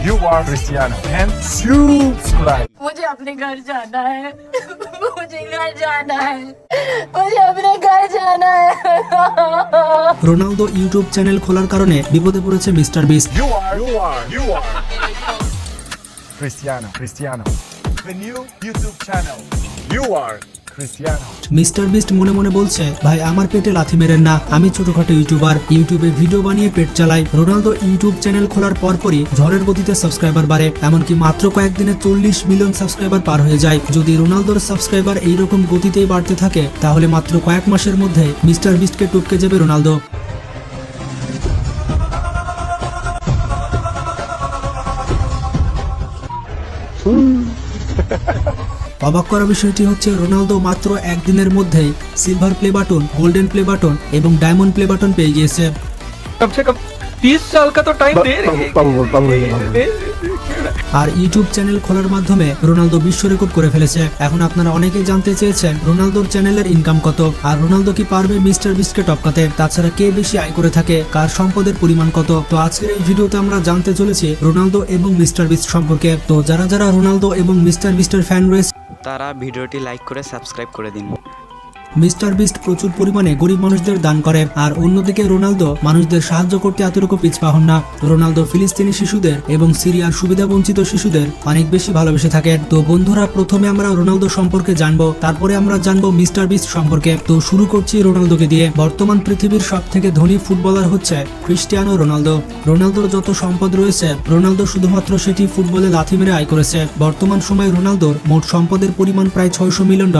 You are Cristiano and subscribe. मुझे अपने घर जाना है मुझे घर जाना है मुझे अपने घर जाना है রোনালদো ইউটিউব চ্যানেল খোলার কারণে বিপদে পড়েছে mister beast. You are Cristiano. The new YouTube channel. You are Cristiano. Mister beast মনে মনে বলছে, ভাই আমার পেটে লাথি মেরেন না, আমি ছোটখাটো ইউটিউবার, ইউটিউবে ভিডিও বানিয়ে পেট চালাই। রোনালদো ইউটিউব চ্যানেল খোলার পরপরই ঝড়ের গতিতে সাবস্ক্রাইবার বাড়ে, এমনকি মাত্র কয়েকদিনে 40 মিলিয়ন সাবস্ক্রাইবার পার হয়ে যায়। যদি রোনালদোর সাবস্ক্রাইবার এইরকম গতিতেই বাড়তে থাকে তাহলে মাত্র কয়েক মাসের মধ্যে মিস্টার বিস্টকে টপকে যাবে রোনালদো। অবাক করা বিষয়টি হচ্ছে রোনালদো মাত্র একদিনের মধ্যেই silver play button, golden play button এবং ডায়মন্ড প্লে বাটন পেয়ে গিয়েছে। कम से कम 30 साल का तो टाइम दे रहे हैं। আর ইউটিউব চ্যানেল খোলার মাধ্যমে রোনালদো বিশ্ব রেকর্ড করে ফেলেছে। এখন আপনারা অনেকেই জানতে চেয়েছেন রোনালদোর চ্যানেলের ইনকাম কত, আর রোনালদো কি পারবে মিস্টার বিস্টকে টপকাতে, তাছাড়া কে বেশি আয় করে থাকে, কার সম্পদের পরিমাণ কত। তো আজকের এই ভিডিওতে আমরা জানতে চলেছি রোনালদো এবং মিস্টার বিস্ট সম্পর্কে। তো যারা যারা রোনালদো এবং মিস্টার বিস্টের ফ্যান রয়েছে তারা ভিডিওটি লাইক করে সাবস্ক্রাইব করে দিন। মিস্টার বিস্ট প্রচুর পরিমাণে গরিব মানুষদের দান করে, আর অন্যদিকে রোনালদো মানুষদের সাহায্য করতে এতটুকু পিছপা হন না। রোনালদো ফিলিস্তিনি শিশুদের এবং সিরিয়ার সুবিধাবঞ্চিত শিশুদের অনেক বেশি ভালোবেসে থাকেন। তো বন্ধুরা, প্রথমে আমরা রোনালদো সম্পর্কে জানবো, তারপরে আমরা জানবো মিস্টার বিস্ট সম্পর্কে। তো শুরু করছি রোনালদোকে দিয়ে। বর্তমান পৃথিবীর সব থেকে ধনী ফুটবলার হচ্ছে ক্রিস্টিয়ানো রোনালদো। রোনালদোর যত সম্পদ রয়েছে, রোনালদো শুধুমাত্র সেটি ফুটবলে লাথি মেরে আয় করেছে। বর্তমান সময়ে রোনালদোর মোট সম্পদের পরিমাণ প্রায় $600 মিলিয়ন,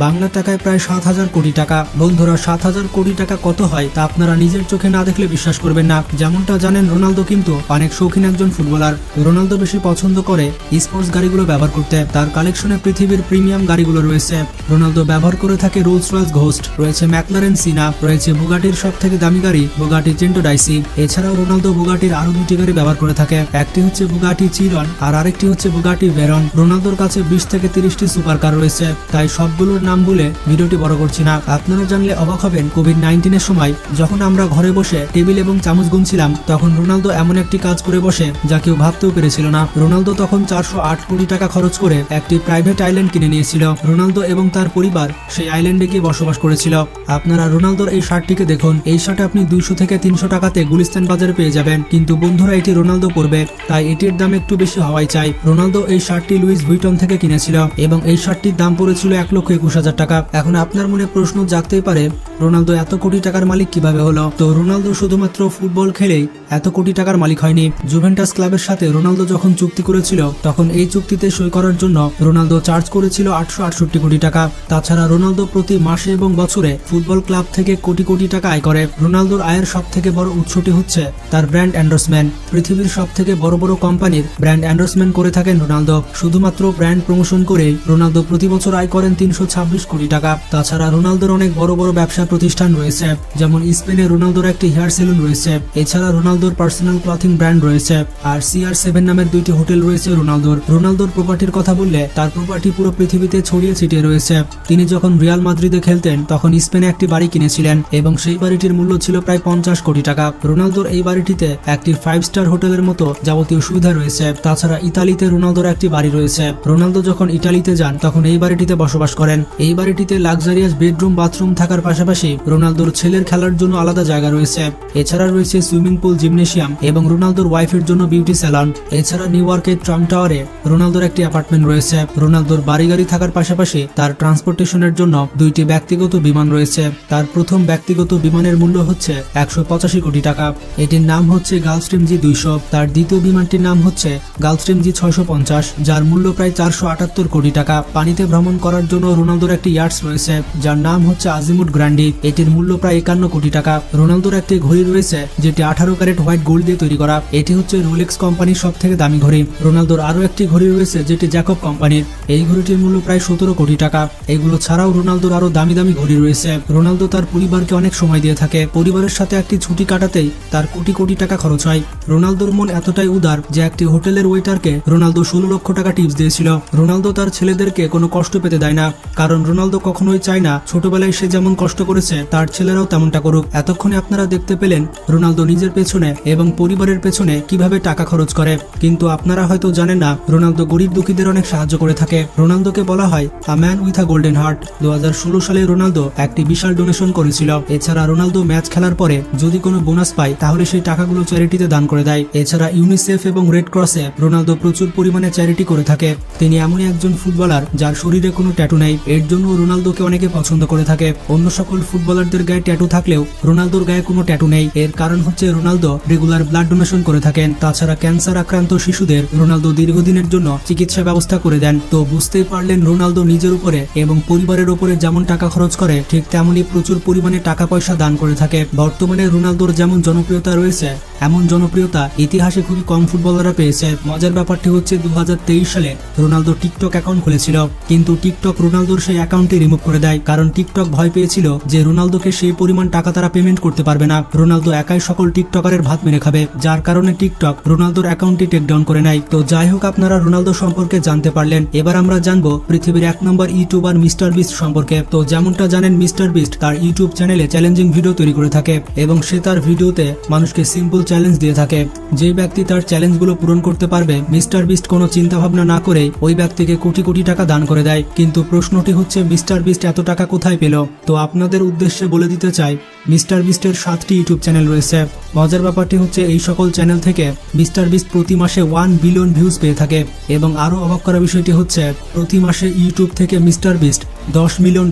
বাংলা টাকায় প্রায় 7,000 কোটি টাকা। বন্ধুরা, 7,000 কোটি টাকা কত হয় তা আপনারা নিজের চোখে না দেখলে বিশ্বাস করবেন না। যেমনটা জানেন, রোনালদো কিন্তু অনেক শৌখিন একজন ফুটবলার। রোনালদো বেশি পছন্দ করে স্পোর্টস গাড়িগুলো ব্যবহার করতে। তার কালেকশনে পৃথিবীর প্রিমিয়াম গাড়িগুলো রয়েছে। রোনালদো ব্যবহার করে থাকে রোলস রয়েস ঘোস্ট, রয়েছে ম্যাকলারেন সিনা, রয়েছে বুগাটির সব থেকে দামি গাড়ি বুগাটি চেন্টো ডাইসি। এছাড়াও রোনালদো বুগাটির আরো দুটি গাড়ি ব্যবহার করে থাকে, একটি হচ্ছে বুগাটি চিরন আর আরেকটি হচ্ছে বুগাটি ভেরন। রোনালদোর কাছে 20 থেকে 30টি সুপার কার রয়েছে, তাই সবগুলোর নাম বলে ভিডিওটি বড় করছি না। আপনারা জানলে অবাক হবেন, কোভিড-19 সময় যখন আমরা ঘরে বসে টেবিল এবং চামচ গুনছিলাম, তখন রোনালদো এমন একটি কাজ করে বসে যা কেউ ভাবতেও পেরেছিল না। রোনালদো তখন 408 কোটি টাকা খরচ করে একটি প্রাইভেট আইল্যান্ড কিনে নিয়েছিল। রোনালদো এবং তার পরিবার সেই আইল্যান্ডে গিয়ে বসবাস করেছিল। আপনারা রোনালদোর এই শার্টটিকে দেখুন, এই শার্ট আপনি 200 থেকে 300 টাকাতে গুলিস্তান বাজারে পেয়ে যাবেন, কিন্তু বন্ধুরা এটি রোনালদো পরবে, তাই এটির দাম একটু বেশি হওয়াই চাই। রোনালদো এই শার্টটি লুইস ভুইটন থেকে কিনেছিল এবং এই শার্টটির দাম পড়েছিল 1,21,000 টাকা। এখন আপনার মনে প্রশ্ন জাগতেই পারে, রোনালদো এত কোটি টাকার মালিক কিভাবে হলো? তো রোনালদো শুধুমাত্র ফুটবল খেলেই এত কোটি টাকার মালিক হয়নি। জুভেন্টাস ক্লাবের সাথে রোনালদো যখন চুক্তি করেছিল, তখন এই চুক্তিতে সই করার জন্য রোনালদো চার্জ করেছিল 868 কোটি টাকা। তাছাড়া রোনালদো প্রতি মাসে এবং বছরে ফুটবল ক্লাব থেকে কোটি কোটি টাকা আয় করে। রোনালদোর আয়ের সব থেকে বড় উৎসটি হচ্ছে তার ব্র্যান্ড এন্ডোর্সমেন্ট। পৃথিবীর সব থেকে বড় বড় কোম্পানির ব্র্যান্ড এন্ডোর্সমেন্ট করে থাকেন রোনালদো। শুধুমাত্র ব্র্যান্ড প্রমোশন করেই রোনালদো প্রতি বছর আয় করেন 326 কোটি টাকা। তাছাড়া রোনালদোর অনেক বড় বড় ব্যবসা প্রতিষ্ঠান রয়েছে, যেমন স্পেনে রোনালদোর একটি হেয়ার সেলুন রয়েছে। এছাড়া রোনালদোর পার্সোনাল ক্লথিং ব্র্যান্ড রয়েছে, আর CR7 নামের 2টি হোটেল রয়েছে রোনালদোর প্রপার্টির কথা বললে তার প্রপার্টি পুরো পৃথিবীতে ছড়িয়ে ছিটিয়ে রয়েছে। তিনি যখন রিয়াল মাদ্রিদে খেলতেন তখন স্পেনে একটি বাড়ি কিনেছিলেন এবং সেই বাড়িটির মূল্য ছিল প্রায় 50 কোটি টাকা। রোনালদোর এই বাড়িটিতে একটি 5 স্টার হোটেলের মতো যাবতীয় সুবিধা রয়েছে। তাছাড়া ইতালিতে রোনালদোর একটি বাড়ি রয়েছে। রোনালদো যখন ইতালিতে যান তখন এই বাড়িটিতে বসবাস করেন। এই বাড়িটিতে লাক্সারিয়াস বেডরুম, বাথরুম থাকার পাশাপাশি রোনালদোর ছেলের খেলার জন্য আলাদা জায়গা রয়েছে। এছাড়া রয়েছে সুইমিং পুল, জিমনেশিয়াম এবং রোনালদোর ওয়াইফের জন্য বিউটি স্যালন। এছাড়া নিউ ইয়র্কের ট্রাম্প টাওয়ারে রোনালদোর একটি অ্যাপার্টমেন্ট রয়েছে। রোনালদোর বাড়ি গাড়ি থাকার পাশাপাশি তার ট্রান্সপোর্টেশনের জন্য 2টি ব্যক্তিগত বিমান রয়েছে। তার প্রথম ব্যক্তিগত বিমানের মূল্য হচ্ছে 185 কোটি টাকা, এটির নাম হচ্ছে গালফস্ট্রিম G200। তার দ্বিতীয় বিমানটির নাম হচ্ছে গালফস্ট্রিম G650, যার মূল্য প্রায় 478 কোটি টাকা। পানিতে ভ্রমণ করার জন্য রোনালদোর একটি ইয়ার্ডস রয়েছে, যার নাম হচ্ছে আজিমুট গ্র্যান্ডি, এটির মূল্য প্রায় 51 কোটি টাকা। রোনালদোর একটি ঘড়ি রয়েছে যেটি 18 ক্যারেট হোয়াইট গোল্ড দিয়ে তৈরি করা, এটি হচ্ছে রোলেক্স কোম্পানির সব থেকে দামি ঘড়ি। রোনালদোর আরো একটি ঘড়ি রয়েছে যেটি জ্যাকব কোম্পানির, এই ঘড়িটির মূল্য প্রায় 17 কোটি টাকা। এগুলো ছাড়াও রোনালদোর আরো দামি দামি ঘড়ি রয়েছে। রোনালদো তার পরিবারকে অনেক সময় দিয়ে থাকে, পরিবারের সাথে একটি ছুটি কাটাতেই তার কোটি কোটি টাকা খরচ হয়। রোনালদোর মন এতটাই উদার যে একটি হোটেলের ওয়েটারকে রোনালদো 16 লক্ষ টাকা টিপস দিয়েছিল। রোনালদো তার ছেলেদেরকে কোনো কষ্ট পেতে দেয় না, কারণ রোনালদো কখনোই চায় না না ছোটবেলায় সে যেমন কষ্ট করেছে তার ছেলেরাও তেমনটা করুক। এতক্ষণে আপনারা দেখতে পেলেন রোনালদো নিজের পেছনে এবং পরিবারের পেছনে কিভাবে টাকা খরচ করে, কিন্তু আপনারা হয়তো জানেন না রোনালদো গরিব দুঃখীদের অনেক সাহায্য করে থাকে। রোনালদোকে বলা হয় a man with a golden heart. 2016 সালে রোনালদো একটি বিশাল ডোনেশন করেছিল। এছাড়া রোনালদো ম্যাচ খেলার পরে যদি কোনো বোনাস পায় তাহলে সেই টাকাগুলো চ্যারিটিতে দান করে দেয়। এছাড়া ইউনিসেফ এবং রেড ক্রসে রোনালদো প্রচুর পরিমাণে চ্যারিটি করে থাকে। তিনি এমনই একজন ফুটবলার যার শরীরে কোনো ট্যাটু নেই, এর জন্য রোনালদোকে অনেকে পছন্দ করে থাকে। অন্য সকল ফুটবলারদের গায়ে ট্যাটু থাকলেও রোনালদোর গায়ে কোনো ট্যাটু নেই। এর কারণ হচ্ছে রোনালদো রেগুলার ব্লাড ডোনেশন করে থাকেন। তাছাড়া ক্যান্সার আক্রান্ত শিশুদের রোনালদো দীর্ঘদিনের জন্য চিকিৎসা ব্যবস্থা করে দেন। তো বুঝতেই পারলেন রোনালদো নিজের উপরে এবং পরিবারের উপরে যেমন টাকা খরচ করে ঠিক তেমনই প্রচুর পরিমাণে টাকা পয়সা দান করে থাকে। বর্তমানে রোনালদোর যেমন জনপ্রিয়তা রয়েছে এমন জনপ্রিয়তা ইতিহাসে খুবই কম ফুটবলাররা পেয়েছে। মজার ব্যাপারটি হচ্ছে 2023 সালে রোনালদো টিকটক অ্যাকাউন্ট খুলেছিল, কিন্তু টিকটক রোনালদোর সেই অ্যাকাউন্টটি রিমুভ করে দেয়, কারণ টিকটক ভয় পেয়েছিল যে রোনালদোকে সেই পরিমাণ টাকা তারা পেমেন্ট করতে পারবে না। রোনালদো একাই সকল টিকটকারের ভাত মেরে খাবে, যার কারণে টিকটক রোনালদোর অ্যাকাউন্টটি টেক ডাউন করে নেয়। তো যাই হোক, আপনারা রোনালদো সম্পর্কে জানতে পারলেন। এবার আমরা জানবো পৃথিবীর 1 নম্বর ইউটিউবার মিস্টার বিস্ট সম্পর্কে। তো যেমনটা জানেন মিস্টার বিস্ট তার ইউটিউব চ্যানেলে চ্যালেঞ্জিং ভিডিও তৈরি করে থাকে এবং সে তার ভিডিওতে মানুষকে সিম্পল চ্যালেঞ্জ দিয়ে থাকে। যে ব্যক্তি তার চ্যালেঞ্জগুলো পূরণ করতে পারবে মিস্টার বিস্ট কোনো চিন্তা ভাবনা না করে ওই ব্যক্তিকে কোটি কোটি টাকা দান করে দেয়। কিন্তু প্রশ্নটি হচ্ছে মিস্টার বিস্ট এত টাকা কোথায় পেল? তো আপনাদের উদ্দেশ্যে বলে দিতে চাই মিস্টার বিস্টের 7টি ইউটিউব চ্যানেল রয়েছে। মজার ব্যাপারটি হচ্ছে এই সকল চ্যানেল থেকে মিস্টার বিস্ট প্রতি মাসে 1 বিলিয়ন ভিউজ পেয়ে থাকে এবং আরো অবাক করা বিষয়টি হচ্ছে প্রতি মাসে ইউটিউব থেকে মিস্টার বিস্ট $10 মিলিয়ন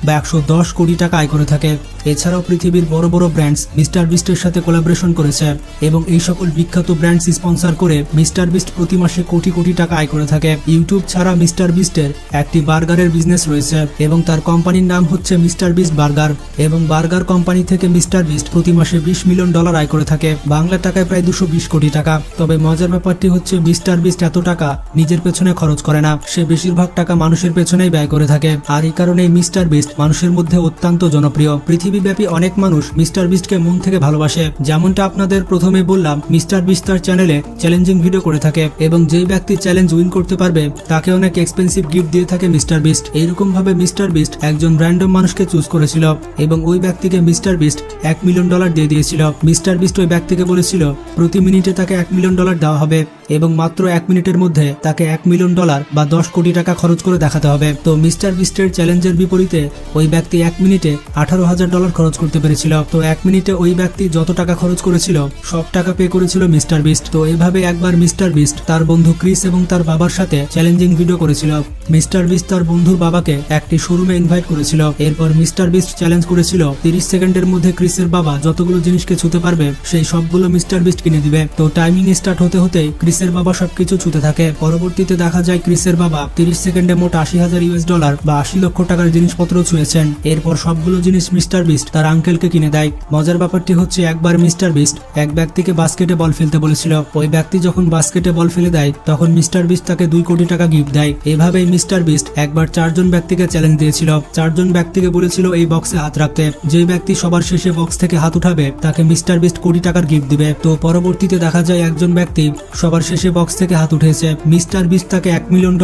বা 110 কোটি টাকা আয় করে থাকে। এছাড়াও পৃথিবীর বড় বড় ব্র্যান্ডস মিস্টার বিস্টের সাথে কোলাবোরেশন করেছে এবং এই সকল বিখ্যাত ব্র্যান্ডস স্পন্সর করে মিস্টার বিস্ট প্রতি মাসে কোটি কোটি টাকা আয় করে থাকে। ইউটিউব ছাড়া মিস্টার বিস্টের একটি বার্গারের বিজনেস রয়েছে এবং তার কোম্পানির নাম হচ্ছে মিস্টার বিস্ট বার্গার, এবং বার্গার কোম্পানি থেকে মিস্টার বিস্ট প্রতি মাসে $20 মিলিয়ন আয় করে থাকে, বাংলা টাকায় প্রায় 220 কোটি টাকা। তবে মজার ব্যাপারটি হচ্ছে মিস্টার বিস্ট এত টাকা নিজের পেছনে খরচ করে না, সে বেশিরভাগ টাকা মানুষের পেছনেই ব্যয় করে থাকে। আর এই কারণেই মিস্টার বিস্ট মানুষের মধ্যে অত্যন্ত জনপ্রিয়। পৃথিবীব্যাপী অনেক মানুষ মিস্টার বিস্টকে মন থেকে ভালোবাসে। যেমনটা আপনাদের প্রথমে বললাম মিস্টার বিস্ট তার চ্যানেলে চ্যালেঞ্জিং ভিডিও করে থাকে এবং যেই ব্যক্তি চ্যালেঞ্জ উইন করতে পারবে তাকে অনেক এক্সপেন্সিভ গিফট দিয়ে থাকে মিস্টার বিস্ট। এইরকম ভাবে মিস্টার বিস্ট একজন র্যান্ডম মানুষকে চুজ করেছিল এবং ওই ব্যক্তিকে মিস্টার বিস্ট $1 মিলিয়ন দিয়ে দিয়েছিল। মিস্টার বিস্ট ওই ব্যক্তিকে বলেছিল প্রতি মিনিটে তাকে $1 মিলিয়ন দেওয়া হবে এবং মাত্র 1 মিনিটের মধ্যে তাকে $1 মিলিয়ন বা 10 কোটি টাকা খরচ করে দেখাতে হবে। তো মিস্টার বিস্টের চ্যালেঞ্জের বিপরীতে ওই ব্যক্তি 1 মিনিটে $18,000 খরচ করতে পেরেছিল। তো 1 মিনিটে ওই ব্যক্তি যত টাকা খরচ করেছিল সব টাকা পে করেছিল মিস্টার বিস্ট। তো এইভাবে একবার মিস্টার বিস্ট তার বন্ধু ক্রিস এবং তার বাবার সাথে চ্যালেঞ্জিং ভিডিও করেছিল। মিস্টার বিস্ট তার বন্ধুর বাবাকে একটি শোরুমে ইনভাইট করেছিল। এরপর মিস্টার বিস্ট চ্যালেঞ্জ করেছিল 30 সেকেন্ডের মধ্যে ক্রিসের বাবা যতগুলো জিনিসকে ছুতে পারবে সেই সবগুলো মিস্টার বিস্ট কিনে দিবে। তো টাইমিং স্টার্ট হতে হতেই ক্রিসের বাবা সবকিছু ছুতে থাকে। পরবর্তীতে দেখা যায় ক্রিসের বাবা 30 সেকেন্ডে মোট $80,000 বা 80 লক্ষ টাকার জিনিসপত্র ছুঁয়েছেন। এরপর সবগুলো জিনিস মিস্টার বিস্ট তার আঙ্কেলকে কিনে দেয়। মজার ব্যাপারটি হচ্ছে একবার মিস্টার বিস্ট এক ব্যক্তিকে বাস্কেটে বল ফেলতে বলেছিল। ওই ব্যক্তি যখন বাস্কেটে বল ফেলে দেয় তখন মিস্টার বিস্ট তাকে 2 কোটি টাকা গিফট দেয়। এভাবেই মিস্টার বিস্ট একবার 4 জন ব্যক্তিকে চ্যালেঞ্জ দিয়েছিল। 4 জন ব্যক্তিকে বলেছিল এই বক্সে হাত রাখতে, যে ব্যক্তি সবার শেষে বক্স থেকে হাত উঠাবে তাকে মিস্টার বিস্ট কোটি টাকার গিফট দিবে। তো পরবর্তীতে দেখা যায় একজন ব্যক্তি সবার শেষে বক্স থেকে হাত উঠেছে, মিস্টার বিস্ট তাকে $1 মিলিয়ন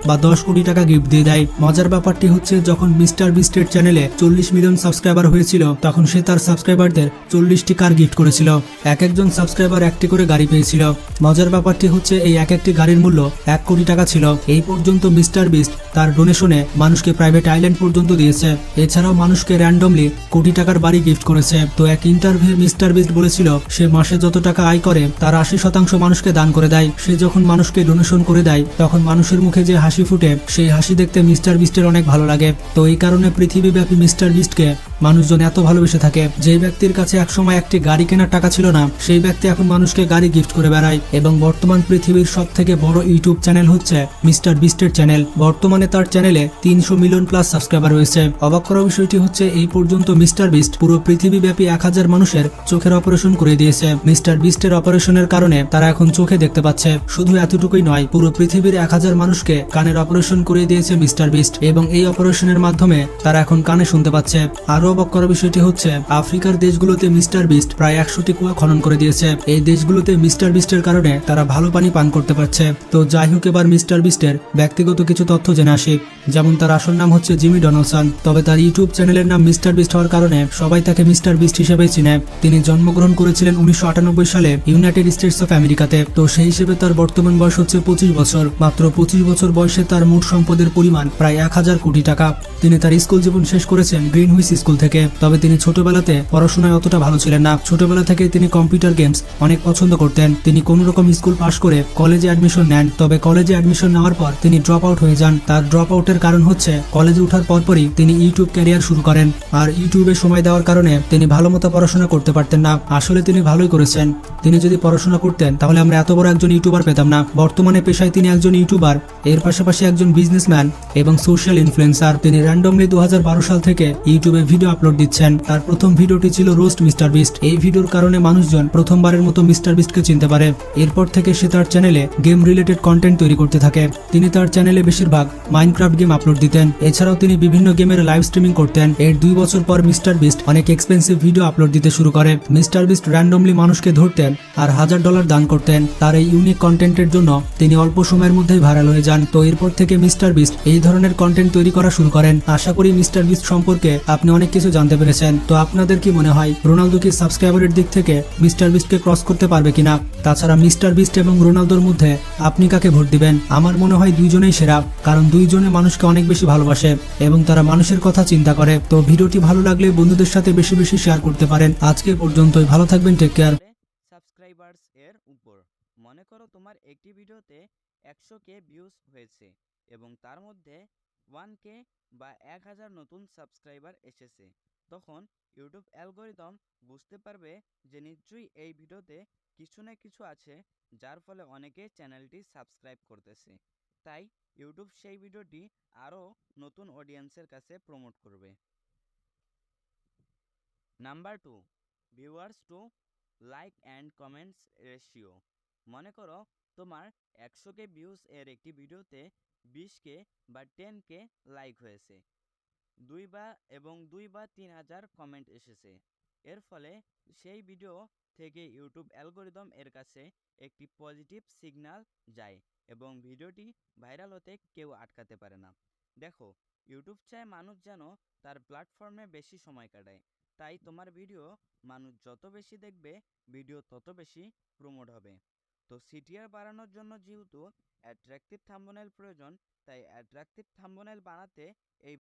বা 10 কোটি টাকা গিফট দিয়ে দেয়। মজার ব্যাপারটি হচ্ছে যখন মিস্টার বিস্টের চ্যানেলে 40 মিলিয়ন সাবস্ক্রাইবার হয়েছিল তখন সে তার সাবস্ক্রাইবারদের 40টি কার গিফট করেছিল। একজন সাবস্ক্রাইবার একটি করে গাড়ি পেয়েছিল। মজার ব্যাপারটি হচ্ছে এই একটি গাড়ির মূল্য 1 কোটি টাকা ছিল। এই পর্যন্ত মিস্টার বিস্ট তার ডোনেশনে মানুষকে প্রাইভেট আইল্যান্ড পর্যন্ত দিয়েছে। এছাড়াও মানুষকে র্যান্ডমলি কোটি টাকার বাড়ি গিফট করেছে। তো এক ইন্টারভিউ মিস্টার বিস্ট বলেছিল সে মাসে যত টাকা আয় করে তার 80% মানুষকে দান করে দেয়। সে যখন মানুষকে ডোনেশন করে দেয় তখন মানুষের মুখে যে হাসি ফুটে সেই হাসি দেখতে মিস্টার বিস্টের অনেক ভালো লাগে। তো এই কারণে পৃথিবীব্যাপী মিস্টার বিস্টকে মানুষজন এত ভালোবেসে থাকে। যে ব্যক্তির কাছে একসময় একটি গাড়ি কেনার টাকা ছিল না সেই ব্যক্তি এখন মানুষকে গাড়ি গিফট করে বেড়ায়। এবং বর্তমান পৃথিবীর সব থেকে বড় ইউটিউব চ্যানেল হচ্ছে মিস্টার বিস্টের চ্যানেল। বর্তমানে তার চ্যানেলে 300 মিলিয়ন প্লাস সাবস্ক্রাইবার রয়েছে। অবাক করা বিষয়টি হচ্ছে এই পর্যন্ত মিস্টার বিস্ট পুরো পৃথিবীব্যাপী 1000 মানুষের চোখের অপারেশন করে দিয়েছে। মিস্টার বিস্টের অপারেশনের কারণে তারা এখন চোখে দেখতে পাচ্ছে। শুধু এতটুকুই নয়, পুরো পৃথিবীর 1000 মানুষকে কানের অপারেশন করে দিয়েছে মিস্টার বিস্ট, এবং এই অপারেশনের মাধ্যমে তারা এখন কানে শুনতে পাচ্ছে। আরো অবাক করা বিষয়টি হচ্ছে, আফ্রিকার দেশগুলোতে মিস্টার বিস্ট প্রায় 100টি কুয়া খনন করে দিয়েছে। এই দেশগুলোতে মিস্টার বিস্টের কারণে তারা ভালো পানি পান করতে পারছে। তো যাই হোক, এবার মিস্টার বিস্টের ব্যক্তিগত কিছু তথ্য জেনে আসি। যেমন তার আসল নাম হচ্ছে জিমি ডোনালসন, তবে তার ইউটিউব চ্যানেলের নাম মিস্টার বিস্ট হওয়ার কারণে সবাই তাকে মিস্টার বিস্ট হিসেবে চিনে। তিনি জন্মগ্রহণ করেছিলেন 1998 সালে ইউনাইটেড স্টেটস অফ আমেরিকাতে। তো সেই হিসেবে তার বর্তমান বয়স হচ্ছে 25 বছর। মাত্র 25 বছর বয়সে তার মোট সম্পদের পরিমাণ প্রায় 1000 কোটি টাকা। তিনি তার স্কুল জীবন শেষ করেছেন গ্রিনহুইচ স্কুল থেকে। তবে তিনি ছোটবেলাতে পড়াশোনায় অতটা ভালো ছিলেন না। ছোটবেলা থেকে তিনি কম্পিউটার গেমস অনেক পছন্দ করতেন। তিনি কোন রকম স্কুল পাশ করে কলেজে অ্যাডমিশন নেন, তবে কলেজে অ্যাডমিশন নেওয়ার পর তিনি ড্রপ আউট হয়ে যান। তার ড্রপ আউটের কারণ হচ্ছে কলেজে ওঠার পরপরই তিনি ইউটিউব ক্যারিয়ার শুরু করেন, আর ইউটিউবে সময় দেওয়ার কারণে তিনি ভালো মতো পড়াশোনা করতে পারতেন না। আসলে তিনি ভালোই করেছেন, তিনি যদি পড়াশোনা করতেন তাহলে আমরা এত বড় একজন ইউটিউবার পেতাম না। বর্তমানে পেশায় তিনি একজন ইউটিউবার, এর পাশাপাশি একজন বিজনেসম্যান এবং সোশ্যাল ইনফ্লুয়েন্সার। তিনি র্যান্ডমলি 2012 সাল থেকে ইউটিউবে ভিডিও আপলোড দিচ্ছেন। তার প্রথম ভিডিওটি ছিল রোস্ট মিস্টার বিস্ট। এই ভিডিওর কারণে মানুষজন প্রথমবারের মতো মিস্টার বিস্টকে চিনতে পারে। এরপর থেকে সে তার চ্যানেলে গেম রিলেটেড কন্টেন্ট তৈরি করতে থাকে। তিনি তার চ্যানেলে বেশিরভাগ মাইনক্রাফট গেম আপলোড দিতেন। এছাড়াও তিনি বিভিন্ন গেমের লাইভ স্ট্রিমিং করতেন। এর 2 বছর পর মিস্টার বিস্ট অনেক এক্সপেন্সিভ ভিডিও আপলোড দিতে শুরু করে। মিস্টার বিস্ট র্যান্ডমলি মানুষকে ধরতেন আর $1000 দান করতেন। তার এই ইউনিক কন্টেন্টের জন্য তিনি অল্প সময়ের মধ্যেই ভাইরাল হয়ে যান। তো এরপর থেকে মিস্টার বিস্ট এই ধরনের কন্টেন্ট তৈরি করা শুরু করেন। আশা করি মিস্টার বিস্ট সম্পর্কে আপনি অনেক কিছু জানতে পেরেছেন। তো আপনাদের কি মনে হয়, রোনালদো কি সাবস্ক্রাইবারের দিক থেকে মিস্টার বিস্টকে ক্রস করতে পারবে কিনা? তাছাড়া মিস্টার বিস্ট এবং রোনালদোর মধ্যে আপনি কাকে ভোট দিবেন? আমার মনে হয় দুইজনেই সেরা, কারণ দুইজনে মানুষকে অনেক বেশি ভালোবাসে এবং তারা মানুষের কথা চিন্তা করে। তো ভিডিওটি ভালো লাগলে বন্ধুদের সাথে বেশি বেশি শেয়ার করতে পারেন। আজকে পর্যন্তই, ভালো থাকবেন, টেক কেয়ার। সাবস্ক্রাইবার্স এর উপর মনে করো তোমার একটি ভিডিওতে 100K ভিউজ হয়েছে এবং তার মধ্যে 1K বা 1000 নতুন সাবস্ক্রাইবার এসেছে, তখন ইউটিউব অ্যালগোরিদম বুঝতে পারবে যে নিশ্চয়ই এই ভিডিওতে কিছু না কিছু আছে, যার ফলে অনেকে চ্যানেলটি সাবস্ক্রাইব করতেছে। তাই ইউটিউব সেই ভিডিওটি আরও নতুন অডিয়েন্সের কাছে প্রমোট করবে। Number 2, viewers to like and comments ratio. মনে করো তোমার 100K ভিউজ এর একটি ভিডিওতে 20K বা 10K লাইক হয়েছে, 2 বা 3000 কমেন্ট এসেছে। এর ফলে সেই ভিডিও থেকে ইউটিউব অ্যালগোরিদম এর কাছে একটি পজিটিভ সিগন্যাল যায় এবং ভিডিওটি ভাইরাল হতে কেউ আটকাতে পারে না। দেখো, ইউটিউব চায় মানুষ যেন তার প্ল্যাটফর্মে বেশি সময় কাটায়। তাই তোমার ভিডিও মানুষ যত বেশি দেখবে, ভিডিও তত বেশি প্রমোট হবে। তো সিটিআর বাড়ানোর জন্য যেহেতু অ্যাট্রাকটিভ থাম্বনেল প্রয়োজন, তাই অ্যাট্রাকটিভ থাম্বনেল বানাতে